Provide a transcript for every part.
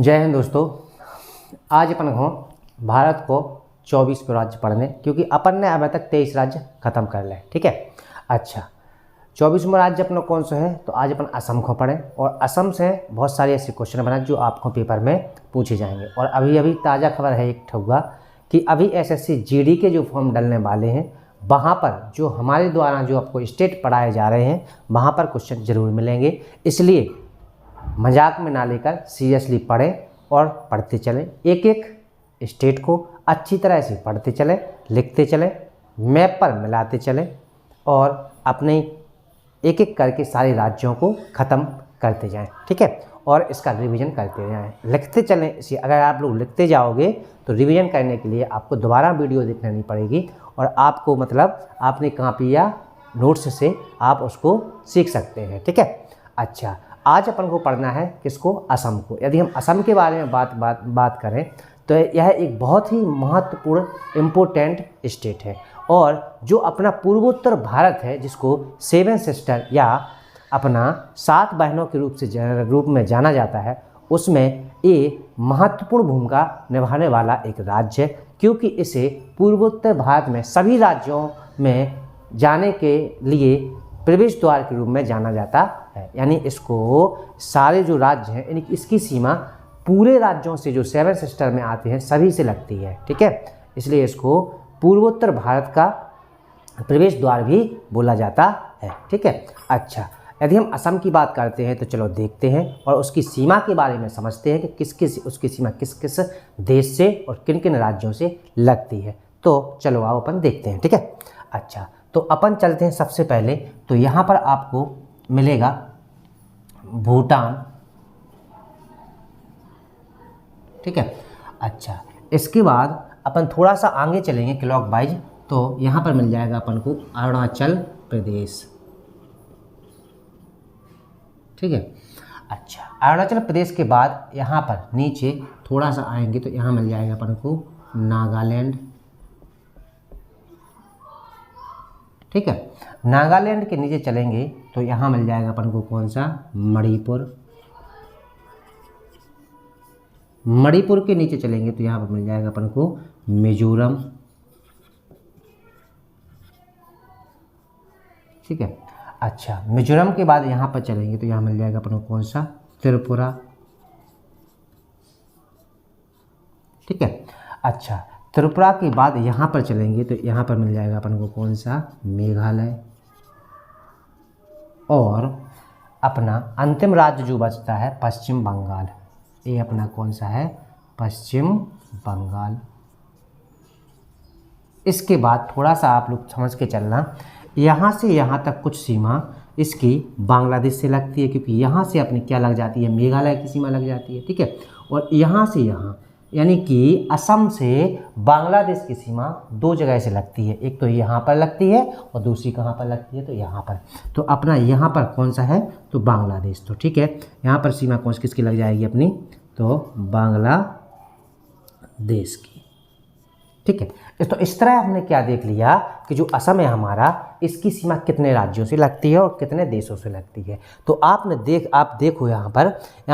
जय हिंद दोस्तों। आज अपन को भारत को 24 राज्य पढ़ने, क्योंकि अपन ने अभी तक 23 राज्य खत्म कर ले। ठीक है। अच्छा, 24वां राज्य अपना कौन सा है? तो आज अपन असम को पढ़ें और असम से बहुत सारे ऐसे क्वेश्चन बनाए जो आपको पेपर में पूछे जाएंगे। और अभी ताज़ा खबर है एक ठुआ कि अभी एसएससी जीडी के जो फॉर्म डलने वाले हैं, वहाँ पर जो हमारे द्वारा जो आपको स्टेट पढ़ाए जा रहे हैं वहाँ पर क्वेश्चन ज़रूर मिलेंगे। इसलिए मजाक में ना लेकर सीरियसली पढ़ें और पढ़ते चलें। एक एक स्टेट को अच्छी तरह से पढ़ते चलें, लिखते चलें, मैप पर मिलाते चलें और अपने एक एक करके सारे राज्यों को ख़त्म करते जाएं। ठीक है। और इसका रिवीजन करते जाएं, लिखते चलें। इसी अगर आप लोग लिखते जाओगे तो रिवीजन करने के लिए आपको दोबारा वीडियो देखनी नहीं पड़ेगी और आपको आपने कॉपी या नोट्स से आप उसको सीख सकते हैं। ठीक है। अच्छा, आज अपन को पढ़ना है किसको? असम को। यदि हम असम के बारे में बात करें तो यह एक बहुत ही महत्वपूर्ण इम्पोर्टेंट स्टेट है और जो अपना पूर्वोत्तर भारत है, जिसको 7 सिस्टर या अपना 7 बहनों के रूप में जाना जाता है, उसमें ये महत्वपूर्ण भूमिका निभाने वाला एक राज्य है, क्योंकि इसे पूर्वोत्तर भारत में सभी राज्यों में जाने के लिए प्रवेश द्वार के रूप में जाना जाता है। यानी इसको सारे जो राज्य हैं, इसकी सीमा पूरे राज्यों से जो 7 सिस्टर में आते हैं सभी से लगती है। ठीक है। इसलिए इसको पूर्वोत्तर भारत का प्रवेश द्वार भी बोला जाता है। ठीक है। अच्छा, यदि हम असम की बात करते हैं तो चलो देखते हैं और उसकी सीमा के बारे में समझते हैं कि उसकी सीमा किस किस देश से और किन किन राज्यों से लगती है। तो चलो आओ अपन देखते हैं। ठीक है। अच्छा, तो अपन चलते हैं सबसे पहले। तो यहाँ पर आपको मिलेगा भूटान। ठीक है। अच्छा, इसके बाद अपन थोड़ा सा आगे चलेंगे क्लॉक वाइज, तो यहाँ पर मिल जाएगा अपन को अरुणाचल प्रदेश। ठीक है। अच्छा, अरुणाचल प्रदेश के बाद यहाँ पर नीचे थोड़ा सा आएंगे तो यहाँ मिल जाएगा अपन को नागालैंड। ठीक है। नागालैंड के नीचे चलेंगे तो यहाँ मिल जाएगा अपन को कौन सा? मणिपुर। मणिपुर के नीचे चलेंगे तो यहाँ पर मिल जाएगा अपन को मिजोरम। ठीक है। अच्छा, मिजोरम के बाद यहाँ पर चलेंगे तो यहाँ मिल जाएगा अपन को कौन सा? त्रिपुरा। ठीक है। अच्छा, त्रिपुरा के बाद यहाँ पर चलेंगे तो यहाँ पर मिल जाएगा अपन को कौन सा? मेघालय। और अपना अंतिम राज्य जो बचता है पश्चिम बंगाल। ये अपना कौन सा है? पश्चिम बंगाल। इसके बाद थोड़ा सा आप लोग समझ के चलना, यहाँ से यहाँ तक कुछ सीमा इसकी बांग्लादेश से लगती है, क्योंकि यहाँ से अपनी क्या लग जाती है? मेघालय की सीमा लग जाती है। ठीक है। और यहाँ से यहाँ यानी कि असम से बांग्लादेश की सीमा 2 जगह से लगती है। एक तो यहाँ पर लगती है और दूसरी कहाँ पर लगती है? तो यहाँ पर। तो अपना यहाँ पर कौन सा है? तो बांग्लादेश। तो ठीक है, यहाँ पर सीमा कौन किसकी लग जाएगी अपनी? तो बांग्लादेश की। ठीक है। तो इस तरह हमने क्या देख लिया कि जो असम है हमारा, इसकी सीमा कितने राज्यों से लगती है और कितने देशों से लगती है। तो आप देखो यहाँ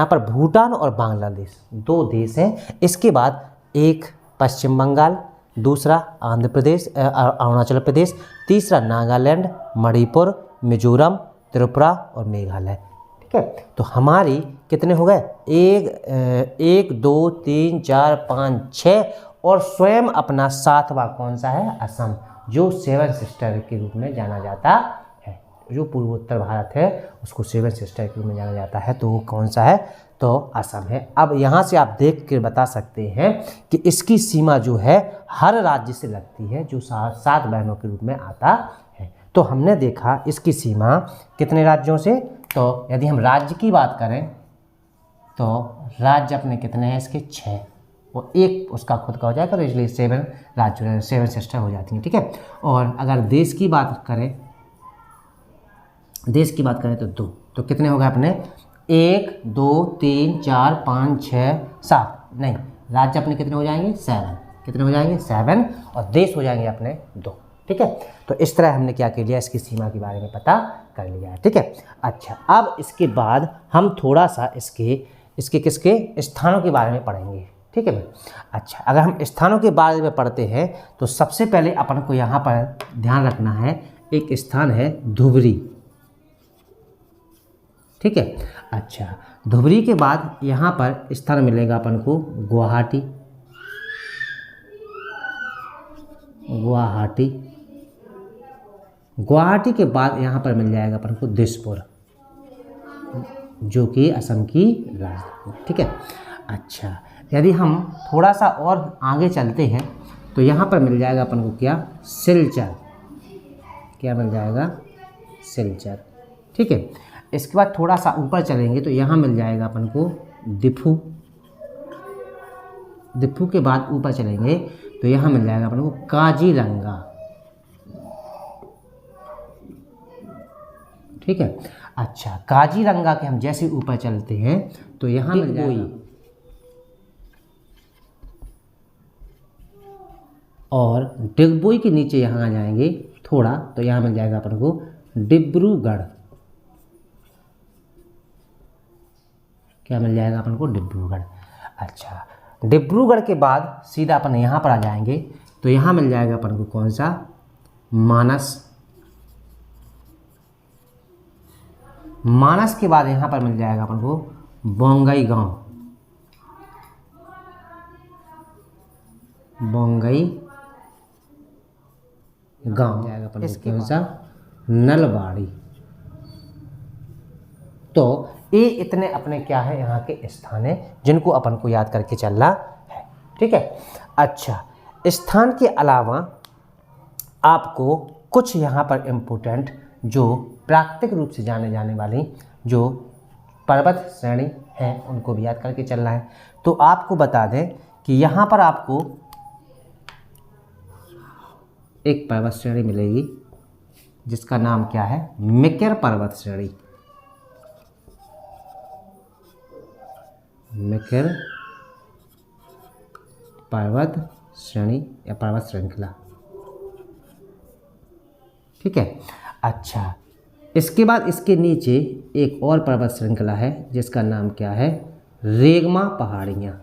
पर भूटान और बांग्लादेश 2 देश हैं। इसके बाद एक पश्चिम बंगाल, दूसरा आंध्र प्रदेश, अरुणाचल प्रदेश, तीसरा नागालैंड, मणिपुर, मिजोरम, त्रिपुरा और मेघालय। ठीक है। तो हमारी कितने हो गए? 1 2 3 4 5 6 और स्वयं अपना 7वां कौन सा है? असम, जो 7 सिस्टर के रूप में जाना जाता है। जो पूर्वोत्तर भारत है उसको 7 सिस्टर के रूप में जाना जाता है। तो वो कौन सा है? तो असम है। अब यहाँ से आप देख कर बता सकते हैं कि इसकी सीमा जो है हर राज्य से लगती है, जो 7 बहनों के रूप में आता है। तो हमने देखा इसकी सीमा कितने राज्यों से। तो यदि हम राज्य की बात करें तो राज्य अपने कितने हैं? इसके 6 और एक उसका खुद का हो जाएगा, तो इसलिए 7 सिस्टर हो जाती हैं। ठीक है। और अगर देश की बात करें तो 2। तो कितने हो गए अपने? 1 2 3 4 5 6 7। नहीं, राज्य अपने कितने हो जाएंगे? 7। कितने हो जाएंगे? 7। और देश हो जाएंगे अपने 2। ठीक है। तो इस तरह हमने क्या कर लिया? इसकी सीमा के बारे में पता कर लिया है। ठीक है। अच्छा, अब इसके बाद हम थोड़ा सा इसके इसके किसके स्थानों के बारे में पढ़ेंगे, ठीक है भाई। अच्छा, अगर हम स्थानों के बारे में पढ़ते हैं तो सबसे पहले अपन को यहाँ पर ध्यान रखना है, एक स्थान है धुबरी, ठीक है। अच्छा, धुबरी के बाद यहाँ पर स्थान मिलेगा अपन को गुवाहाटी, गुवाहाटी, गुवाहाटी के बाद यहाँ पर मिल जाएगा अपन को दिसपुर, जो कि असम की राजधानी, ठीक है। अच्छा, यदि हम थोड़ा सा और आगे चलते हैं तो यहाँ पर मिल जाएगा अपन को क्या, सिलचर, क्या मिल जाएगा, सिलचर, ठीक है। इसके बाद थोड़ा सा ऊपर चलेंगे तो यहाँ मिल जाएगा अपन को दिफू, दिफू के बाद ऊपर चलेंगे तो यहाँ मिल जाएगा अपन को काजीरंगा, ठीक है। अच्छा, काजीरंगा के हम जैसे ऊपर चलते हैं तो यहाँ मिल जाएगा, और डिगबोई के नीचे यहाँ आ जाएंगे थोड़ा तो यहाँ मिल जाएगा अपन को डिब्रूगढ़, क्या मिल जाएगा अपन को, डिब्रूगढ़। अच्छा, डिब्रूगढ़ के बाद सीधा अपन यहाँ पर आ जाएंगे तो यहाँ मिल जाएगा अपन को कौन सा, मानस, मानस के बाद यहाँ पर मिल जाएगा अपन को बोंगईगांव, बोंगई गांव जाएगा अपन को कौन सा, नलबाड़ी। तो ये इतने अपने क्या है यहाँ के स्थान है जिनको अपन को याद करके चलना है, ठीक है। अच्छा, स्थान के अलावा आपको कुछ यहाँ पर इम्पोर्टेंट जो प्राकृतिक रूप से जाने जाने वाली जो पर्वत श्रेणी हैं उनको भी याद करके चलना है। तो आपको बता दें कि यहाँ पर आपको एक पर्वत श्रेणी मिलेगी जिसका नाम क्या है, मेकर पर्वत श्रेणी, मेकर पर्वत श्रेणी या पर्वत श्रृंखला, ठीक है। अच्छा, इसके बाद इसके नीचे एक और पर्वत श्रृंखला है जिसका नाम क्या है, रेगमा पहाड़ियाँ,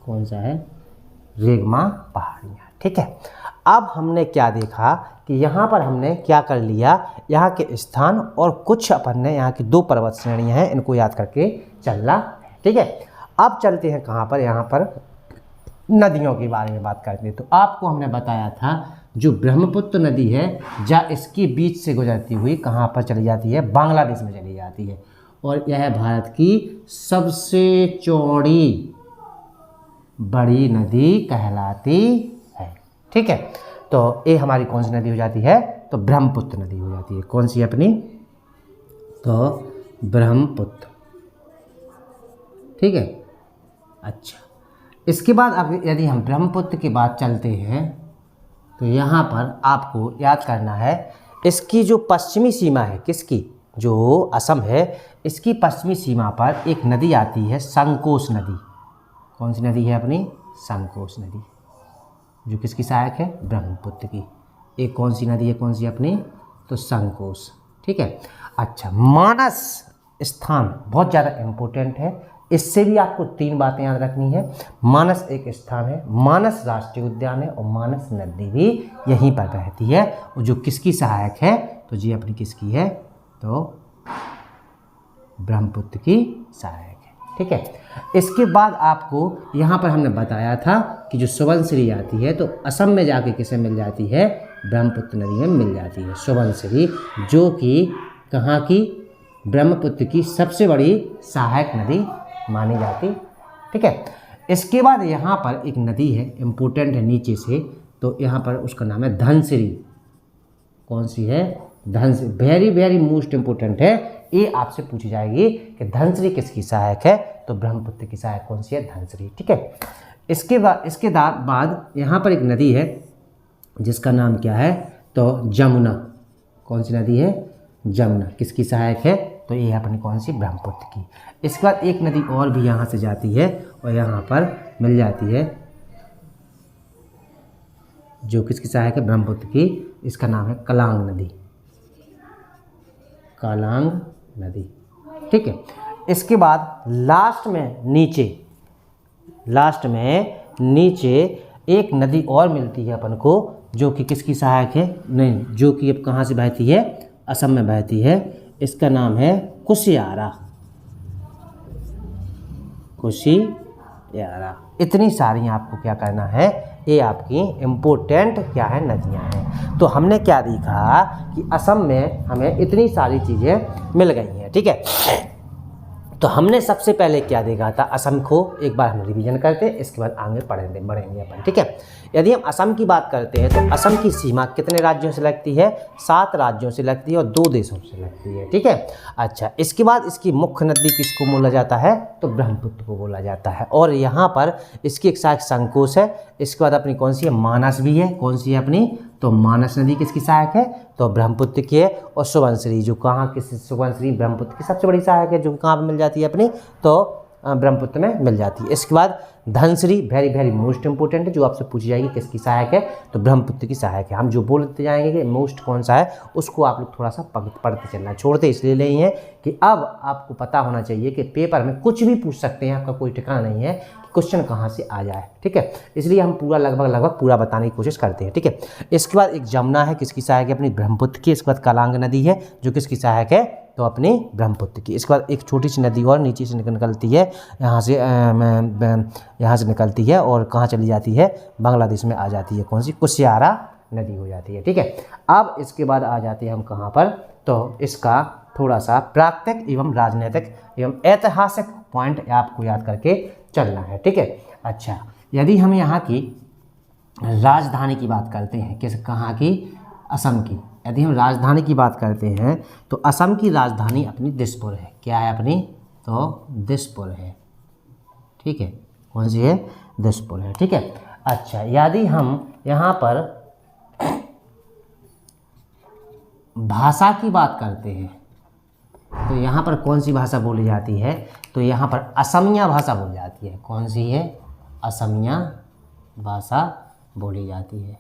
कौन सा है, रेगमा पहाड़ियाँ, ठीक है। अब हमने क्या देखा कि यहाँ पर हमने क्या कर लिया, यहाँ के स्थान और कुछ अपन ने यहाँ की दो पर्वत श्रेणियाँ हैं इनको याद करके चलना, ठीक है। अब चलते हैं कहाँ पर, यहाँ पर नदियों के बारे में बात करते हैं। तो आपको हमने बताया था जो ब्रह्मपुत्र नदी है जा इसके बीच से गुजरती हुई कहाँ पर चली जाती है, बांग्लादेश में चली जाती है, और यह भारत की सबसे चौड़ी बड़ी नदी कहलाती है, ठीक है। तो ये हमारी कौन सी नदी हो जाती है, तो ब्रह्मपुत्र नदी हो जाती है। कौन सी अपनी, तो ब्रह्मपुत्र, ठीक है। अच्छा, इसके बाद अब यदि हम ब्रह्मपुत्र की बात चलते हैं तो यहाँ पर आपको याद करना है इसकी जो पश्चिमी सीमा है, किसकी, जो असम है, इसकी पश्चिमी सीमा पर एक नदी आती है, संकोश नदी। कौन सी नदी है अपनी, संकोश नदी, जो किसकी सहायक है, ब्रह्मपुत्र की। एक कौन सी नदी है, कौन सी अपनी, तो संकोश, ठीक है। अच्छा, मानस स्थान बहुत ज़्यादा इम्पोर्टेंट है, इससे भी आपको तीन बातें याद रखनी है। मानस एक स्थान है, मानस राष्ट्रीय उद्यान है, और मानस नदी भी यहीं पर बहती है, और जो किसकी सहायक है, तो जी अपनी किसकी है, तो ब्रह्मपुत्र की सहायक है, ठीक है। इसके बाद आपको यहाँ पर हमने बताया था कि जो सुबनसिरी आती है तो असम में जाके किसे मिल जाती है, ब्रह्मपुत्र नदी में मिल जाती है सुबनसिरी, जो कि कहाँ की, ब्रह्मपुत्र की सबसे बड़ी सहायक नदी मानी जाती, ठीक है। इसके बाद यहाँ पर एक नदी है इम्पोर्टेंट है नीचे से, तो यहाँ पर उसका नाम है धनसिरी। कौन सी है, Dhansiri, very very most important है, ये आपसे पूछी जाएगी कि धनसिरी किसकी सहायक है, तो ब्रह्मपुत्र की सहायक कौन सी है, धनसिरी, ठीक है। इसके बाद यहाँ पर एक नदी है जिसका नाम क्या है, तो जमुना। कौन सी नदी है, जमुना, किसकी सहायक है, तो ये है अपनी कौन सी, ब्रह्मपुत्र की। इसके बाद एक नदी और भी यहाँ से जाती है और यहाँ पर मिल जाती है, जो किसकी सहायक है, ब्रह्मपुत्र की, इसका नाम है कलांग नदी। कालांग नदी। ठीक है, इसके बाद लास्ट में नीचे एक नदी और मिलती है अपन को, जो कि किसकी सहायक है, नहीं, जो कि अब कहाँ से बहती है, असम में बहती है। इसका नाम है कुशियारा। इतनी सारी आपको क्या करना है, ये आपकी इम्पोर्टेंट क्या है, नदियाँ हैं। तो हमने क्या देखा कि असम में हमें इतनी सारी चीज़ें मिल गई हैं। ठीक है, तो हमने सबसे पहले क्या देखा था, असम को एक बार हम रिवीजन करते हैं, इसके बाद आगे बढ़ेंगे अपन। ठीक है, यदि हम असम की बात करते हैं तो असम की सीमा कितने राज्यों से लगती है, 7 राज्यों से लगती है और 2 देशों से लगती है। ठीक है, अच्छा, इसके बाद इसकी मुख्य नदी किसको बोला जाता है, तो ब्रह्मपुत्र को बोला जाता है। और यहाँ पर इसकी एक सहायक संकोच है। इसके बाद अपनी कौन सी है, मानस भी है। कौन सी है अपनी, तो मानस नदी किसकी सहायक है, तो ब्रह्मपुत्र की है। और सुबनसिरी, जो कहाँ किस, सुबनसिरी ब्रह्मपुत्र की सबसे बड़ी सहायक है, जो कहाँ पर मिल जाती है अपनी, तो ब्रह्मपुत्र में मिल जाती है। इसके बाद Dhansiri, very very most important है, जो आपसे पूछी जाएगी किसकी सहायक है, तो ब्रह्मपुत्र की सहायक है। हम जो बोलते जाएंगे कि मोस्ट कौन सा है, उसको आप लोग थोड़ा सा पढ़ते चलना, छोड़ते इसलिए नहीं है कि अब आपको पता होना चाहिए कि पेपर में कुछ भी पूछ सकते हैं, आपका कोई ठिकाना नहीं है कि क्वेश्चन कहाँ से आ जाए। ठीक है, इसलिए हम पूरा लगभग पूरा बताने की कोशिश करते हैं। ठीक है, इसके बाद एक जमुना है, किसकी सहायक है, अपनी ब्रह्मपुत्र की। इसके बाद कालांग नदी है, जो किसकी सहायक है, तो अपनी ब्रह्मपुत्र की। इसके बाद एक छोटी सी नदी और नीचे से निकलती है, यहाँ से निकलती है और कहाँ चली जाती है, बांग्लादेश में आ जाती है। कौन सी, कुशियारा नदी हो जाती है। ठीक है, अब इसके बाद आ जाते हैं हम कहाँ पर, तो इसका थोड़ा सा प्राकृतिक एवं राजनीतिक एवं ऐतिहासिक पॉइंट आपको याद करके चलना है। ठीक है, अच्छा, यदि हम यहाँ की राजधानी की बात करते हैं, कहाँ की, असम की। यदि हम राजधानी की बात करते हैं तो असम की राजधानी अपनी दिसपुर है। क्या है अपनी, तो दिसपुर है। ठीक है, कौन सी है, दिसपुर है। ठीक है, अच्छा, यदि हम यहाँ पर भाषा की बात करते हैं तो यहाँ पर कौन सी भाषा बोली जाती है, तो यहाँ पर असमिया भाषा बोली जाती है। कौन सी है, असमिया भाषा बोली जाती है।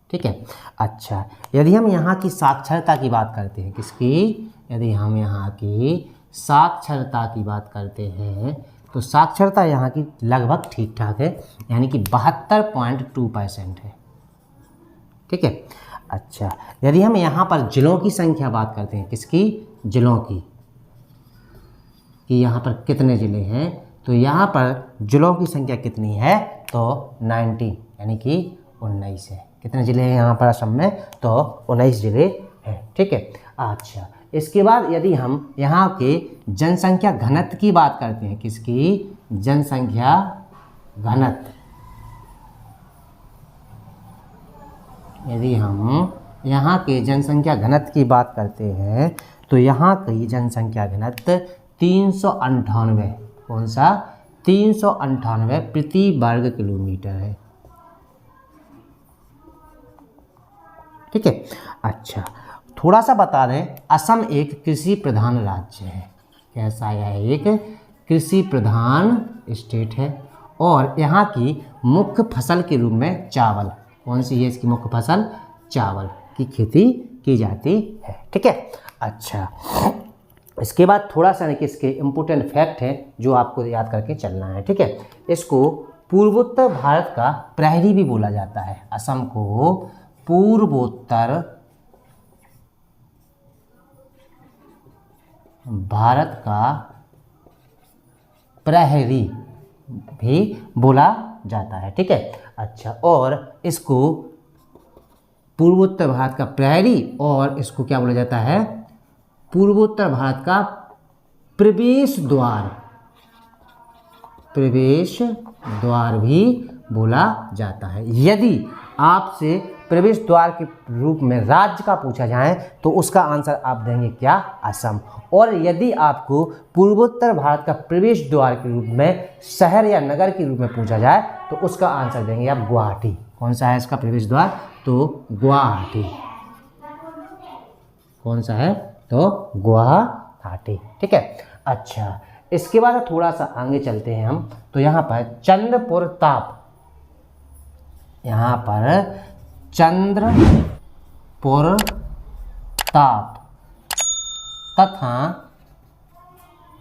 ठीक है, अच्छा, यदि हम यहाँ की साक्षरता की बात करते हैं, किसकी, यदि हम यहाँ की साक्षरता की बात करते हैं तो साक्षरता यहाँ की लगभग ठीक ठाक है, यानी कि 72.2% है। ठीक है, अच्छा, यदि हम यहाँ पर जिलों की संख्या बात करते हैं, किसकी, जिलों की, कि यहाँ पर कितने ज़िले हैं, तो यहाँ पर जिलों की संख्या कितनी है, तो 19, यानी कि 19 है। कितने ज़िले हैं यहाँ पर असम में, तो 19 ज़िले हैं। ठीक है, अच्छा, इसके बाद यदि हम यहाँ के जनसंख्या घनत्व की बात करते हैं, किसकी, जनसंख्या घनत्व, यदि हम यहाँ के जनसंख्या घनत्व की बात करते हैं तो यहाँ की जनसंख्या घनत्व 398, कौन सा, 398 प्रति वर्ग किलोमीटर है। ठीक है, अच्छा, थोड़ा सा बता दें, असम एक कृषि प्रधान राज्य है। कैसा है, एक कृषि प्रधान स्टेट है और यहाँ की मुख्य फसल के रूप में चावल, कौन सी है इसकी मुख्य फसल, चावल की खेती की जाती है। ठीक है, अच्छा, इसके बाद थोड़ा सा कि इसके इम्पोर्टेंट फैक्ट हैं जो आपको याद करके चलना है। ठीक है, इसको पूर्वोत्तर भारत का प्रहरी भी बोला जाता है। असम को पूर्वोत्तर भारत का प्रहरी भी बोला जाता है। ठीक है, अच्छा, और इसको पूर्वोत्तर भारत का प्रहरी और इसको क्या बोला जाता है, पूर्वोत्तर भारत का प्रवेश द्वार भी बोला जाता है। यदि आपसे प्रवेश द्वार के रूप में राज्य का पूछा जाए तो उसका आंसर आप देंगे क्या, असम। और यदि आपको पूर्वोत्तर भारत का प्रवेश द्वार के रूप में शहर या नगर के रूप में पूछा जाए तो उसका आंसर देंगे आप गुवाहाटी। कौन सा है इसका प्रवेश द्वार, तो गुवाहाटी। कौन सा है, तो गुवाहाटी। ठीक है, अच्छा, इसके बाद थोड़ा सा आगे चलते हैं हम, तो यहाँ पर चंद्रपुर ताप, यहाँ पर चंद्रपुर ताप तथा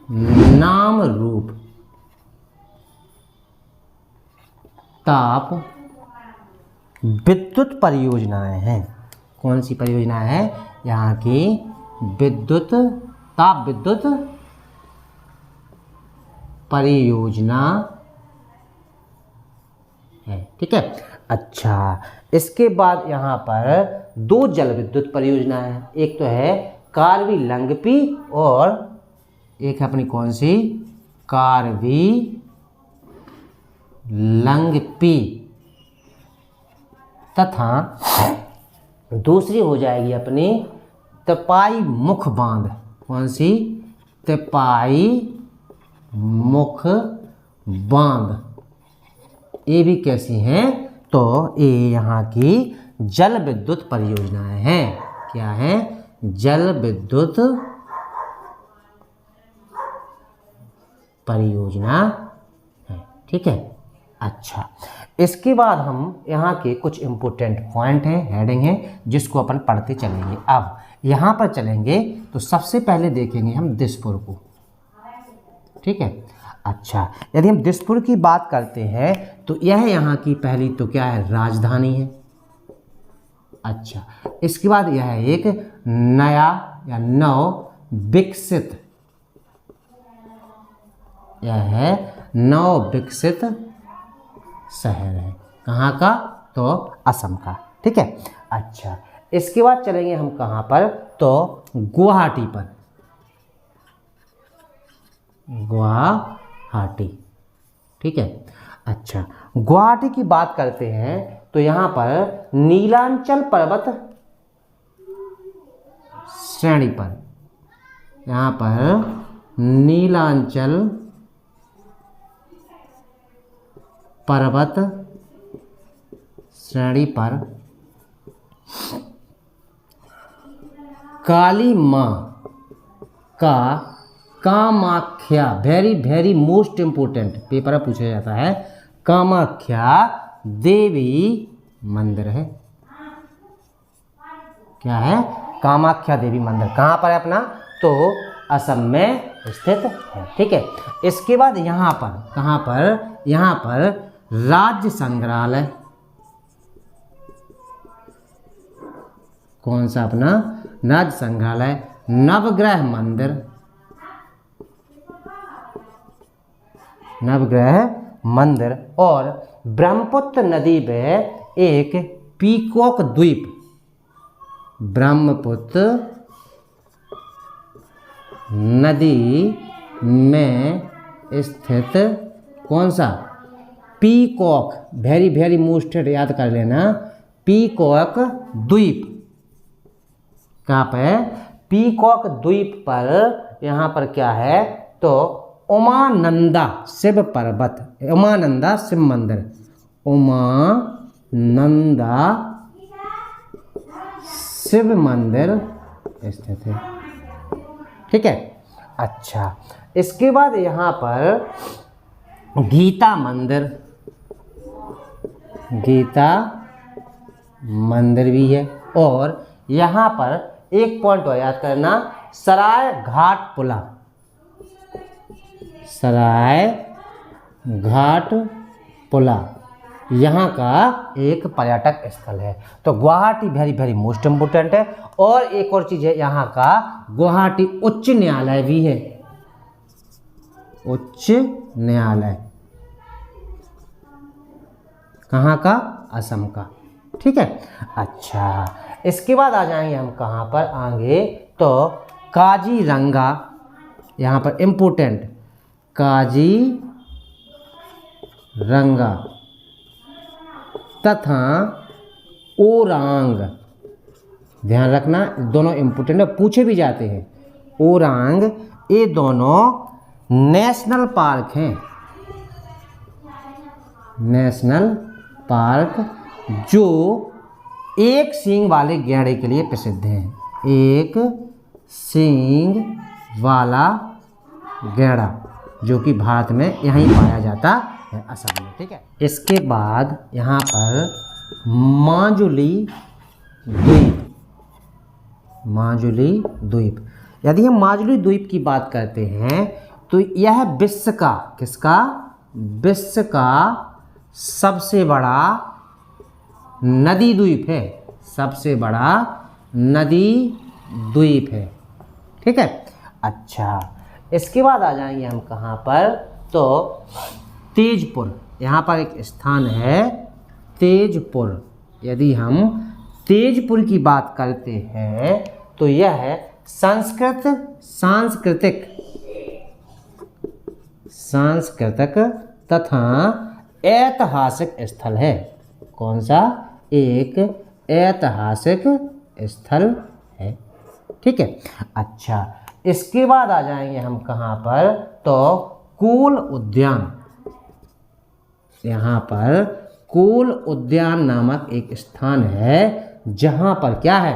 नाम रूप ताप विद्युत परियोजनाएं हैं। कौन सी परियोजनाएं हैं? यहाँ की ताप विद्युत परियोजना है। ठीक है। अच्छा, इसके बाद यहाँ पर 2 जल विद्युत परियोजना है। एक तो है कार्वी लंगपी और एक है अपनी कौन सी? कार्वी लंगपी। तथा दूसरी हो जाएगी अपनी तपाई मुख बांध। कौन सी? तपाई मुख बांध। ये भी कैसी हैं? तो ये यहाँ की जल विद्युत परियोजनाएं हैं। क्या है? जल विद्युत परियोजना है। ठीक है। अच्छा, इसके बाद हम यहाँ के कुछ इम्पोर्टेंट पॉइंट हैं, हेडिंग हैं, जिसको अपन पढ़ते चलेंगे। अब यहाँ पर चलेंगे तो सबसे पहले देखेंगे हम दिसपुर को। ठीक है। अच्छा, यदि हम दिसपुर की बात करते हैं तो यह यहाँ की पहली तो क्या है? राजधानी है। अच्छा, इसके बाद यह एक नया या नव विकसित, यह है नव विकसित शहर है। कहाँ का? तो असम का। ठीक है। अच्छा, इसके बाद चलेंगे हम कहाँ पर? तो गुवाहाटी पर। गुवाहाटी। ठीक है। अच्छा, गुवाहाटी की बात करते हैं तो यहाँ पर नीलांचल पर्वत श्रेणी पर, यहाँ पर नीलांचल पर्वत श्रेणी पर काली माँ का Kamakhya, very most important, paper में पूछा जाता है, कामाख्या देवी मंदिर है। क्या है? कामाख्या देवी मंदिर। कहाँ पर है अपना? तो असम में स्थित है। ठीक है। इसके बाद यहाँ पर कहाँ पर? यहाँ पर राज्य संग्रहालय। कौन सा अपना? राज्य संग्रहालय। नवग्रह मंदिर, नवग्रह मंदिर। और ब्रह्मपुत्र नदी में एक पीकॉक द्वीप, ब्रह्मपुत्र नदी में स्थित कौन सा? पीकॉक, वेरी मोस्ट, याद कर लेना, पीकॉक द्वीप। कहाँ पे? पीकॉक द्वीप पर। यहाँ पर क्या है? तो उमानंदा शिव पर्वत, उमानंदा शिव मंदिर, उमानंदा शिव मंदिर स्थित है। ठीक है। अच्छा, इसके बाद यहाँ पर गीता मंदिर, गीता मंदिर भी है। और यहाँ पर एक पॉइंट और याद करना, सराय घाट पुला, सराय घाट पुला यहाँ का एक पर्यटक स्थल है। तो गुवाहाटी वेरी मोस्ट इम्पोर्टेंट है। और एक और चीज़ है, यहाँ का गुवाहाटी उच्च न्यायालय भी है। उच्च न्यायालय कहाँ का? असम का। ठीक है। अच्छा, इसके बाद आ जाएंगे हम कहाँ पर? आगे तो काजीरंगा, यहाँ पर इम्पोर्टेंट, काजीरंगा तथा ओरांग। ध्यान रखना, दोनों इम्पोर्टेंट है, पूछे भी जाते हैं। ओरांग, ये दोनों नेशनल पार्क हैं। नेशनल पार्क जो एक सींग वाले गैंडे के लिए प्रसिद्ध हैं। एक सींग वाला गैंडा जो कि भारत में यहीं पाया जाता है, असम में। ठीक है। इसके बाद यहाँ पर माजुली द्वीप, माजुली द्वीप, यदि हम माजुली द्वीप की बात करते हैं तो यह विश्व का, किसका, विश्व का सबसे बड़ा नदी द्वीप है, सबसे बड़ा नदी द्वीप है। ठीक है। अच्छा, इसके बाद आ जाएंगे हम कहाँ पर, तो तेजपुर, यहाँ पर एक स्थान है तेजपुर। यदि हम तेजपुर की बात करते हैं तो यह है सांस्कृतिक तथा ऐतिहासिक स्थल है। कौन सा, एक ऐतिहासिक स्थल है। ठीक है। अच्छा, इसके बाद आ जाएंगे हम कहाँ पर, तो कोल उद्यान। यहाँ पर कोल उद्यान नामक एक स्थान है जहाँ पर क्या है,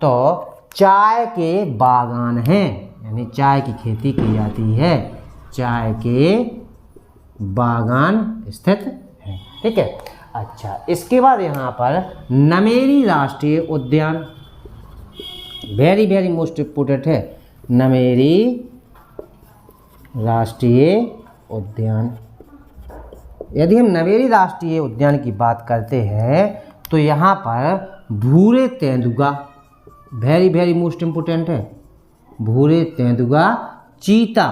तो चाय के बागान हैं, यानी चाय की खेती की जाती है, चाय के बागान स्थित है। ठीक है। अच्छा, इसके बाद यहाँ पर नमेरी राष्ट्रीय उद्यान, वेरी वेरी मोस्ट इम्पोर्टेंट है, नमेरी राष्ट्रीय उद्यान। यदि हम नमेरी राष्ट्रीय उद्यान की बात करते हैं तो यहाँ पर भूरे तेंदुआ, वेरी वेरी मोस्ट इम्पोर्टेंट है, भूरे तेंदुआ, चीता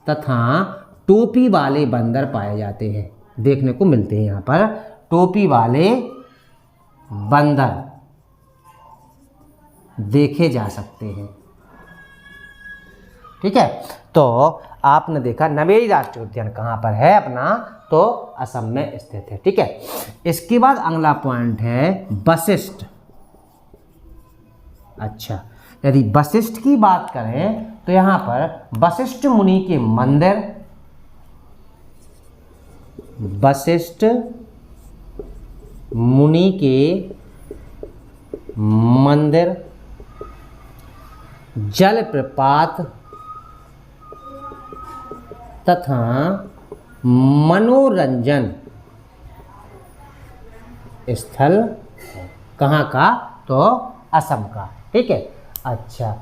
तथा टोपी वाले बंदर पाए जाते हैं, देखने को मिलते हैं यहाँ पर टोपी वाले बंदर देखे जा सकते हैं। ठीक है। तो आपने देखा नमेरी राष्ट्रीय उद्यान कहाँ पर है अपना, तो असम में स्थित है। ठीक है। इसके बाद अगला पॉइंट है वशिष्ठ। अच्छा, यदि वशिष्ठ की बात करें तो यहाँ पर वशिष्ठ मुनि के मंदिर, वशिष्ठ मुनि के मंदिर, जलप्रपात तथा मनोरंजन स्थल कहाँ का, तो असम का। ठीक है। अच्छा,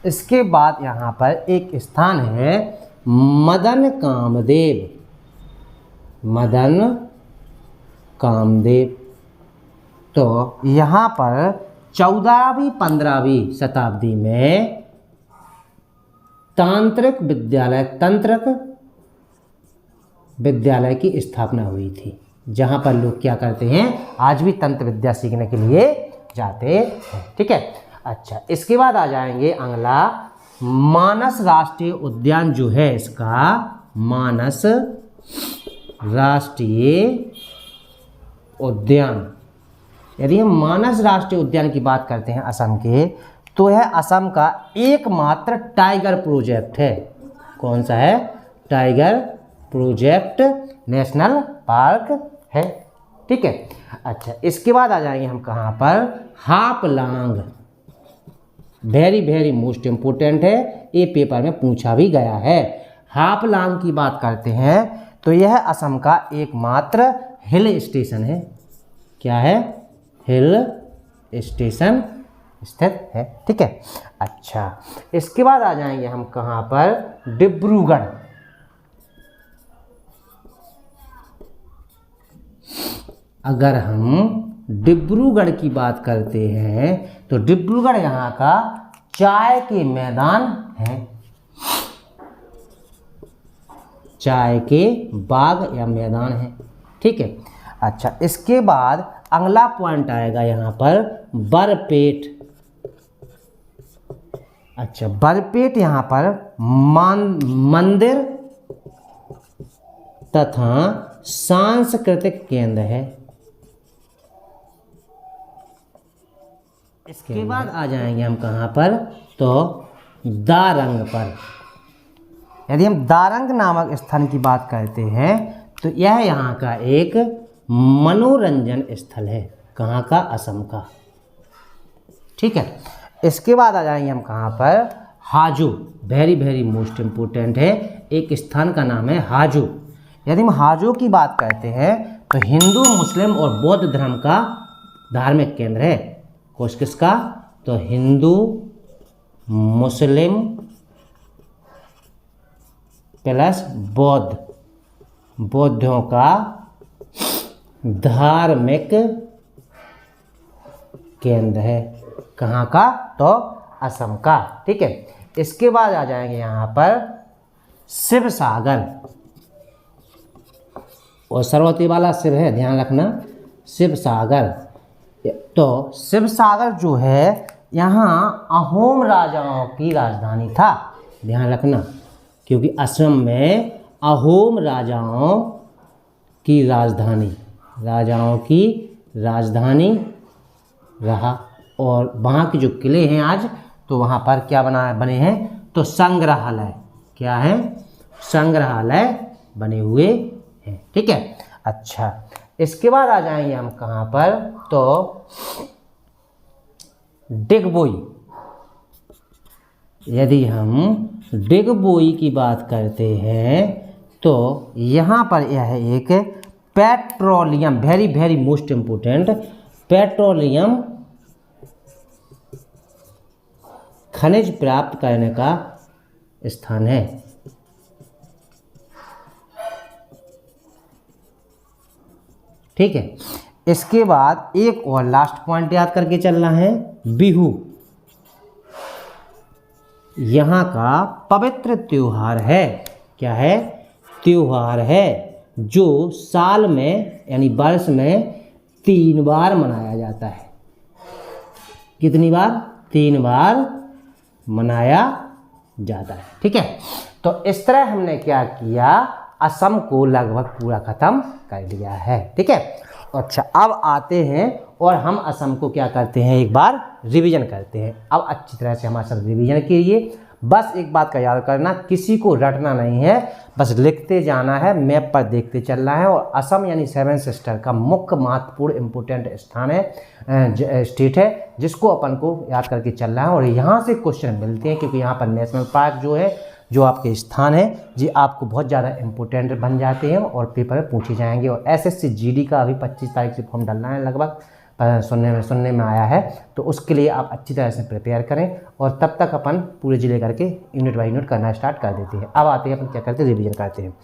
इसके बाद यहाँ पर एक स्थान है मदन कामदेव, मदन कामदेव। तो यहाँ पर 14वीं 15वीं शताब्दी में तांत्रिक विद्यालय की स्थापना हुई थी, जहाँ पर लोग क्या करते हैं, आज भी तंत्र विद्या सीखने के लिए जाते हैं। ठीक है। अच्छा, इसके बाद आ जाएंगे अगला मानस राष्ट्रीय उद्यान जो है इसका, मानस राष्ट्रीय उद्यान। यदि हम मानस राष्ट्रीय उद्यान की बात करते हैं असम के, तो यह असम का एकमात्र टाइगर प्रोजेक्ट है। कौन सा है, टाइगर प्रोजेक्ट नेशनल पार्क है। ठीक है। अच्छा, इसके बाद आ जाएंगे हम कहाँ पर, हापलांग, वेरी वेरी मोस्ट इम्पोर्टेंट है, ये पेपर में पूछा भी गया है। हापलांग की बात करते हैं तो यह असम का एकमात्र हिल स्टेशन है। क्या है, हिल स्टेशन स्थित है। ठीक है। अच्छा, इसके बाद आ जाएंगे हम कहाँ पर, डिब्रूगढ़। अगर हम डिब्रूगढ़ की बात करते हैं तो डिब्रूगढ़ यहाँ का चाय के मैदान है, चाय के बाग या मैदान है। ठीक है। अच्छा, इसके बाद अगला पॉइंट आएगा यहाँ पर बरपेट। अच्छा, बरपेट यहाँ पर मंदिर तथा सांस्कृतिक केंद्र है। इसके बाद आ जाएंगे हम कहाँ पर, तो दारंग पर। यदि हम दारंग नामक स्थान की बात करते हैं तो यह यहाँ का एक मनोरंजन स्थल है। कहाँ का, असम का। ठीक है। इसके बाद आ जाएंगे हम कहाँ पर, हाजो, वेरी वेरी मोस्ट इम्पोर्टेंट है, एक स्थान का नाम है हाजो। यदि हम हाजो की बात करते हैं तो हिंदू, मुस्लिम और बौद्ध धर्म का धार्मिक केंद्र है। किसका, तो हिंदू, मुस्लिम प्लस बौद्ध, बौद्धों का धार्मिक केंद्र है। कहाँ का? तो असम का। ठीक है, इसके बाद आ जाएंगे यहाँ पर शिव सागर, और सरस्वती वाला शिव है, ध्यान रखना, शिव सागर। तो शिव सागर जो है यहाँ अहोम राजाओं की राजधानी था, ध्यान रखना, क्योंकि असम में अहोम राजाओं की राजधानी रहा, और वहाँ के जो किले हैं आज, तो वहाँ पर क्या बने हैं? तो संग्रहालय, क्या है? संग्रहालय बने हुए हैं। ठीक है, अच्छा, इसके बाद आ जाएंगे हम कहाँ पर? तो डिगबोई। यदि हम डिगबोई की बात करते हैं तो यहाँ पर यह एक petroleum, very very most important, petroleum खनिज प्राप्त करने का स्थान है। ठीक है, इसके बाद एक और लास्ट पॉइंट याद करके चलना है, बिहू। यहाँ का पवित्र त्योहार है। क्या है? त्योहार है जो साल में यानी वर्ष में 3 बार मनाया जाता है। कितनी बार? 3 बार मनाया जाता है। ठीक है, तो इस तरह हमने क्या किया, असम को लगभग पूरा खत्म कर दिया है। ठीक है, अच्छा, अब आते हैं और हम असम को क्या करते हैं, एक बार रिवीजन करते हैं। अब अच्छी तरह से हम असम रिवीजन कीजिए। बस एक बात का याद करना, किसी को रटना नहीं है, बस लिखते जाना है, मैप पर देखते चलना है। और असम यानी 7 सिस्टर का मुख्य महत्वपूर्ण इम्पोर्टेंट स्थान है, स्टेट है, जिसको अपन को याद करके चलना है। और यहाँ से क्वेश्चन मिलते हैं, क्योंकि यहाँ पर नेशनल पार्क जो है, जो आपके स्थान है जी, आपको बहुत ज़्यादा इम्पोर्टेंट बन जाते हैं और पेपर में पूछे जाएंगे। और SSC GD का अभी 25 तारीख से फॉर्म डालना है, लगभग सुनने में आया है, तो उसके लिए आप अच्छी तरह से प्रिपेयर करें। और तब तक अपन पूरे जिले करके यूनिट बाई यूनिट करना स्टार्ट कर देते हैं। अब आते हैं अपन क्या करते हैं, रिवीजन करते हैं।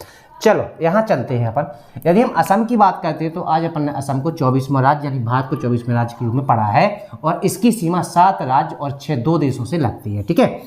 चलो यहाँ चलते हैं अपन। यदि हम असम की बात करते हैं तो आज अपन ने असम को 24वां राज्य यानी भारत को 24वें राज्य के रूप में पढ़ा है, और इसकी सीमा 7 राज्य और 2 देशों से लगती है। ठीक है,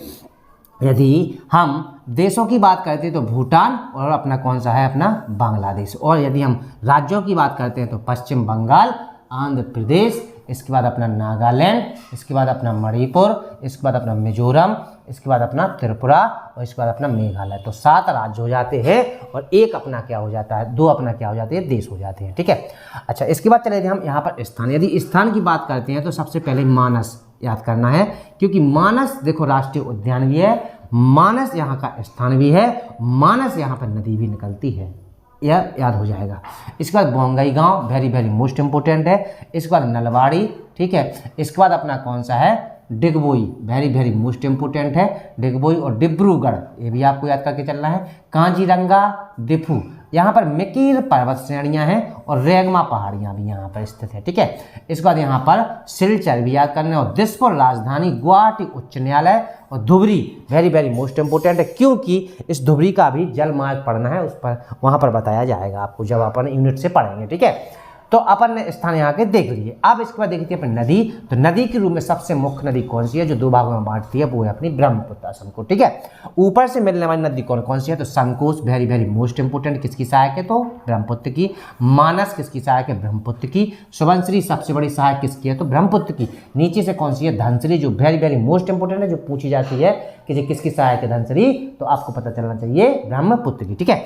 यदि हम देशों की बात करते हैं तो भूटान, और अपना कौन सा है, अपना बांग्लादेश। और यदि हम राज्यों की बात करते हैं तो पश्चिम बंगाल, आंध्र प्रदेश, इसके बाद अपना नागालैंड, इसके बाद अपना मणिपुर, इसके बाद अपना मिजोरम, इसके बाद अपना त्रिपुरा, और इसके बाद अपना मेघालय। तो 7 राज्य हो जाते हैं, और एक अपना क्या हो जाता है, 2 अपना क्या हो जाते हैं, देश हो जाते हैं। ठीक है, अच्छा, इसके बाद चले हम यहाँ पर स्थान। यदि स्थान की बात करते हैं तो सबसे पहले मानस याद करना है, क्योंकि मानस देखो राष्ट्रीय उद्यान भी है, मानस यहाँ का स्थान भी है, मानस यहाँ पर नदी भी निकलती है, यह याद हो जाएगा। इसके बाद बोंगई गांव, वेरी वेरी मोस्ट इंपोर्टेंट है। इसके बाद नलवाड़ी, ठीक है। इसके बाद अपना कौन सा है, Digboi, very very most important है, डिगबोई। और डिब्रूगढ़, ये भी आपको याद करके चलना है। कांजीरंगा, दिफू, यहाँ पर मिकीर पर्वत श्रेणियाँ हैं, और रेगमा पहाड़ियाँ भी यहाँ पर स्थित है। ठीक है, इसके बाद यहाँ पर सिलचर भी याद करना है, और दिसपुर राजधानी, गुवाहाटी उच्च न्यायालय, और Dhubri, very very most important है, क्योंकि इस धुबरी का भी जल मार्ग पढ़ना है, उस पर वहाँ पर बताया जाएगा आपको जब अपन यूनिट से पढ़ेंगे। ठीक है, तो अपन ने स्थान यहाँ के देख लिए। अब इसके बाद देखते हैं अपन नदी। तो नदी के रूप में सबसे मुख्य नदी कौन सी है जो 2 भागों में बांटती है, वो है अपनी ब्रह्मपुत्र असम को। ठीक है, ऊपर से मिलने वाली नदी कौन कौन सी है, तो संकोच, वेरी वेरी मोस्ट इंपोर्टेंट, किसकी सहायक है, तो ब्रह्मपुत्र की। मानस किसकी सहायक है, ब्रह्मपुत्र की। सुबनश्री सबसे बड़ी सहायक किसकी है, तो ब्रह्मपुत्र की। नीचे से कौन सी है, धनश्री, जो वेरी वेरी मोस्ट इंपोर्टेंट है, जो पूछी जाती है कि ये किसकी सहायक है, धनश्री, तो आपको पता चलना चाहिए ब्रह्मपुत्र की। ठीक है,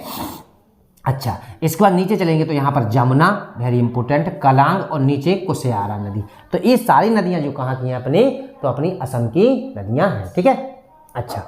अच्छा, इसके बाद नीचे चलेंगे तो यहाँ पर जमुना, वेरी इंपोर्टेंट, कलांग, और नीचे कुशियारा नदी। तो ये सारी नदियाँ जो कहाँ की हैं अपनी, तो अपनी असम की नदियाँ हैं। ठीक है, अच्छा,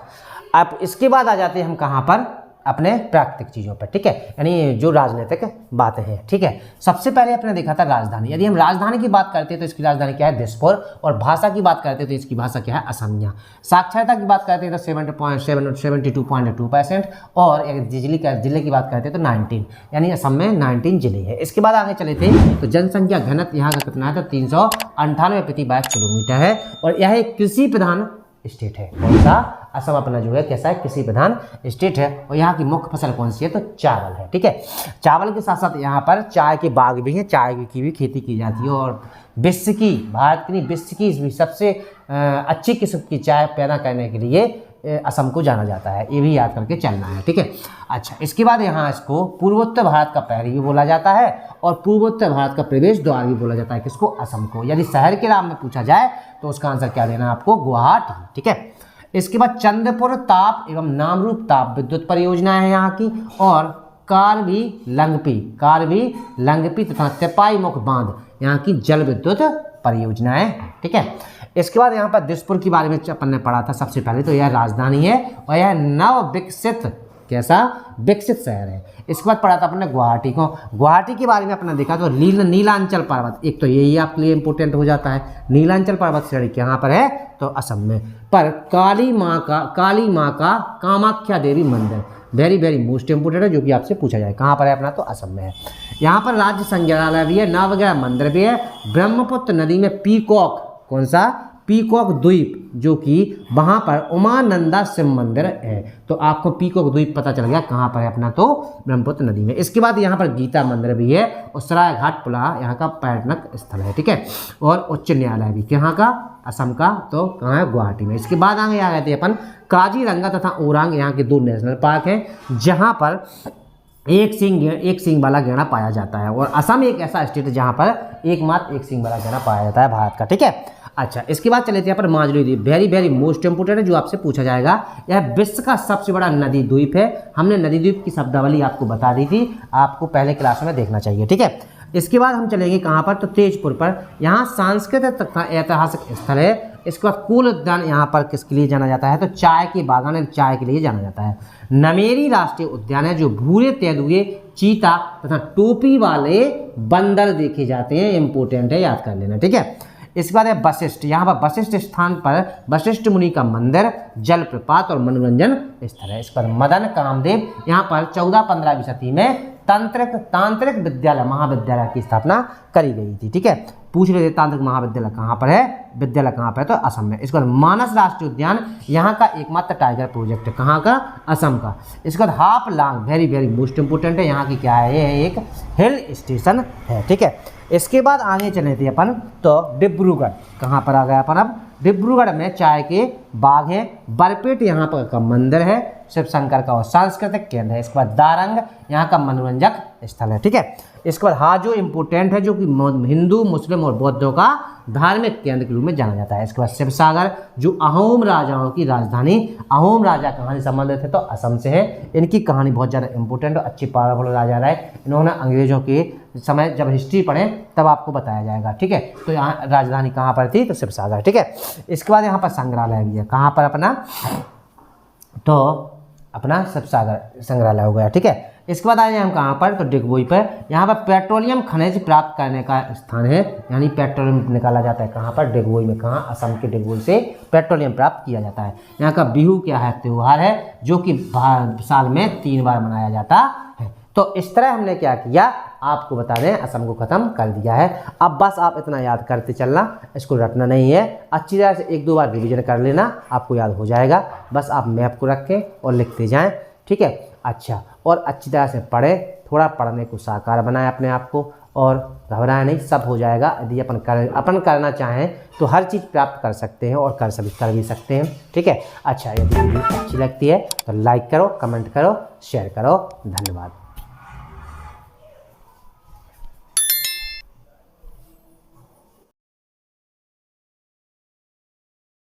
अब इसके बाद आ जाते हैं हम कहाँ पर, अपने प्राकृतिक चीज़ों पर। ठीक है, यानी जो राजनीतिक बातें हैं। ठीक है, सबसे पहले आपने देखा था राजधानी। यदि हम राजधानी की बात करते हैं तो इसकी राजधानी क्या है, दिसपुर। और भाषा की बात करते हैं तो इसकी भाषा क्या है, असमिया। साक्षरता की बात करते हैं तो 72.2%। और जिले की बात करते हैं तो 19, यानी असम में 19 जिले हैं। इसके बाद आगे चले थे तो जनसंख्या घनत्व यहाँ का कितना है, तो 398 प्रति वर्ग किलोमीटर है। और यह एक कृषि प्रधान स्टेट है। कौन सा? असम अपना जो है कैसा है? कृषि प्रधान स्टेट है। और यहाँ की मुख्य फसल कौन सी है? तो चावल है। ठीक है, चावल के साथ साथ यहाँ पर चाय के बाग भी हैं, चाय की भी खेती की जाती है। और विश्व की, भारत की नहीं विश्व की भी सबसे अच्छी किस्म की चाय पैदा करने के लिए असम को जाना जाता है। ये भी याद करके चलना है। ठीक है, अच्छा, इसके बाद यहाँ इसको पूर्वोत्तर भारत का पैर भी बोला जाता है और पूर्वोत्तर भारत का प्रवेश द्वार भी बोला जाता है। किसको? असम को। यदि शहर के नाम में पूछा जाए तो उसका आंसर क्या देना आपको? गुवाहाटी। ठीक है, इसके बाद चंद्रपुर ताप एवं नामरूप ताप विद्युत परियोजना है यहाँ की। और कार्बी लंगपी तथा तेपाई मुख बांध यहाँ की जल विद्युत परियोजनाएं। ठीक है, इसके बाद यहाँ पर दिसपुर के बारे में अपन ने पढ़ा था सबसे पहले। तो यह राजधानी है और यह नव विकसित, कैसा? विकसित शहर है। इसके बाद पढ़ा था अपने गुवाहाटी को। गुवाहाटी के बारे में अपने देखा तो नीलांचल पर्वत, एक तो यही आपके लिए इंपॉर्टेंट हो जाता है। नीलांचल पर्वत श्रेणी कहाँ पर है? तो असम में। पर काली माँ का कामाख्या देवी मंदिर वेरी वेरी मोस्ट इंपोर्टेंट है, जो कि आपसे पूछा जाए। कहाँ पर है अपना? तो असम में है। यहाँ पर राज्य संग्रहालय भी है, नवग्रह मंदिर भी है। ब्रह्मपुत्र नदी में पीकॉक, कौन सा? पीकॉक द्वीप, जो कि वहाँ पर उमानंदा शिव मंदिर है। तो आपको पीकॉक द्वीप पता चल गया कहाँ पर है अपना? तो ब्रह्मपुत्र नदी में। इसके बाद यहाँ पर गीता मंदिर भी है और सरायघाट पुला यहाँ का पर्यटक स्थल है। ठीक है, और उच्च न्यायालय भी कहाँ का? असम का। तो कहाँ है? गुवाहाटी में। इसके बाद आगे आ गए थे अपन काजीरंगा तथा ओरांग, यहाँ के 2 नेशनल पार्क हैं जहाँ पर एक सींग वाला गैंडा पाया जाता है। और असम एक ऐसा स्टेट है जहाँ पर एकमात्र एक सींग वाला गैंडा पाया जाता है भारत का। ठीक है, अच्छा, इसके बाद चले थे यहाँ पर माजुली द्वीप, वेरी वेरी मोस्ट इंपोर्टेंट है, जो आपसे पूछा जाएगा। यह विश्व का सबसे बड़ा नदी द्वीप है। हमने नदी द्वीप की शब्दावली आपको बता दी थी, आपको पहले क्लास में देखना चाहिए। ठीक है, इसके बाद हम चलेंगे कहाँ पर? तो तेजपुर पर। यहाँ सांस्कृतिक तथा ऐतिहासिक स्थल है। इसके बाद कुल उद्यान यहाँ पर किसके लिए जाना जाता है? तो चाय के बागान, चाय के लिए जाना जाता है। नमेरी राष्ट्रीय उद्यान है, जो भूरे तेंदुए, चीता तथा टोपी वाले बंदर देखे जाते हैं। इंपोर्टेंट है, याद कर लेना। ठीक है, इसके बाद है वशिष्ठ। यहाँ पर वशिष्ठ स्थान पर वशिष्ठ मुनि का मंदिर, जलप्रपात और मनोरंजन स्थल है। इस पर मदन कामदेव, यहाँ पर 14-15वीं शताब्दी में तांत्रिक विद्यालय महाविद्यालय की स्थापना करी गई थी। ठीक है, पूछ रहे थे तांत्रिक महाविद्यालय कहाँ पर है? विद्यालय कहाँ पर है? तो असम में। इसके बाद मानस राष्ट्रीय उद्यान, यहाँ का एकमात्र टाइगर प्रोजेक्ट है। कहाँ का? असम का। इसके बाद Haflong, very very most important है, यहाँ की क्या है? ये एक हिल स्टेशन है। ठीक है, इसके बाद आगे चले थे अपन तो डिब्रूगढ़। कहाँ पर आ गया अपन अब? डिब्रूगढ़ में चाय के बाग है। बरपेट यहाँ पर का मंदिर है, शिव शंकर का और सांस्कृतिक केंद्र है। इसके बाद दारंग यहाँ का मनोरंजक स्थल है। ठीक है, इसके बाद हाजो इंपोर्टेंट है, जो कि हिंदू, मुस्लिम और बौद्धों का धार्मिक केंद्र के रूप में जाना जाता है। इसके बाद शिवसागर, जो अहोम राजाओं की राजधानी, अहोम राजा कहानी संबंधित है तो असम से है। इनकी कहानी बहुत ज़्यादा इंपॉर्टेंट और अच्छी पावरफुल राजा रहे। इन्होंने अंग्रेजों के समय जब हिस्ट्री पढ़े तब आपको बताया जाएगा। ठीक है, तो यहाँ राजधानी कहाँ पर थी? तो शिवसागर। ठीक है, इसके बाद यहाँ पर संग्रहालय भी है। कहाँ पर अपना? तो अपना शिवसागर संग्रहालय हो गया। ठीक है, इसके बाद आए हम कहाँ पर? तो डिगबोई पर। यहाँ पर पेट्रोलियम खनिज प्राप्त करने का स्थान है, यानी पेट्रोलियम निकाला जाता है। कहाँ पर? डिगबोई में। कहाँ? असम के डिगबोई से पेट्रोलियम प्राप्त किया जाता है। यहाँ का बिहू क्या है? त्यौहार है, जो कि साल में 3 बार मनाया जाता है। तो इस तरह हमने क्या किया, आपको बता दें, असम को ख़त्म कर दिया है। अब बस आप इतना याद करते चलना, इसको रटना नहीं है। अच्छी तरह से 1-2 बार रिवीजन कर लेना, आपको याद हो जाएगा। बस आप मैप को रखें और लिखते जाएं। ठीक है, अच्छा, और अच्छी तरह से पढ़ें, थोड़ा पढ़ने को साकार बनाएं अपने आप को, और घबराएं नहीं, सब हो जाएगा। यदि अपन करना चाहें तो हर चीज़ प्राप्त कर सकते हैं और कर भी सकते हैं। ठीक है, अच्छा, यदि वीडियो अच्छी लगती है तो लाइक करो, कमेंट करो, शेयर करो। धन्यवाद।